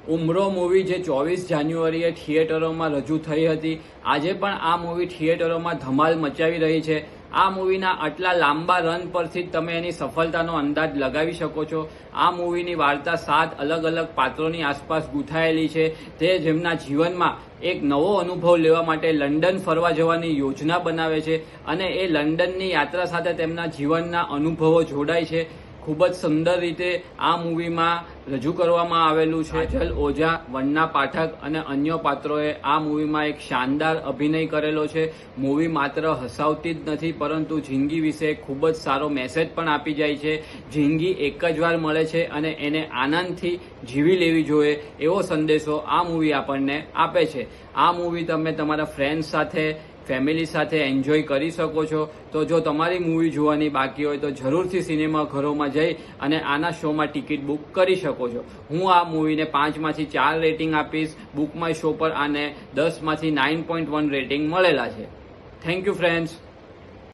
ઉમરો movie જે 24 જાન્યુઆરીએ થિયેટરોમાં રજૂ થઈ હતી, આજે પણ આ મૂવી થિયેટરોમાં ધમાલ મચાવી રહી છે. આ મૂવીના આટલા લાંબા રન પરથી જ તમે એની સફળતાનો અંદાજ લગાવી શકો છો. આ મૂવીની વાર્તા 7 અલગ અલગ પાત્રોની આસપાસ ગૂંથાયેલી છે, તે જેમના જીવનમાં એક નવો અનુભવ લેવા માટે લંડન ફરવા જવાની યોજના બનાવે છે અને એ લંડનની યાત્રા સાથે તેમના જીવનના અનુભવો જોડાય છે. ખૂબ જ સુંદર રીતે આ મૂવીમાં રજૂ કરવામાં આવેલું છે. કાજલ ઓઝા, વંદના પાઠક અને અન્ય પાત્રોએ આ મૂવીમાં એક શાનદાર અભિનય કરેલો છે. મૂવી માત્ર હસાવતી જ નથી પરંતુ જિંદગી વિશે ખૂબ જ સારો મેસેજ પણ આપી જાય છે. જિંદગી એક જ વાર મળે છે અને એને આનંદથી જીવી લેવી જોઈએ એવો સંદેશો આ મૂવી આપણને આપે છે. આ મૂવી તમે તમારા ફ્રેન્ડ્સ સાથે, ફેમિલી સાથે એન્જોય કરી શકો છો. તો જો તમારી મૂવી જોવાની બાકી હોય તો જરૂરથી સિનેમા ઘરોમાં જઈ અને આના શોમાં ટિકિટ બુક કરી શકો છો. હું આ મૂવીને 5માંથી 4 રેટિંગ આપીશ. બુક માય શો પર આને 10માંથી 9.1 રેટિંગ મળેલા છે. Thank you friends.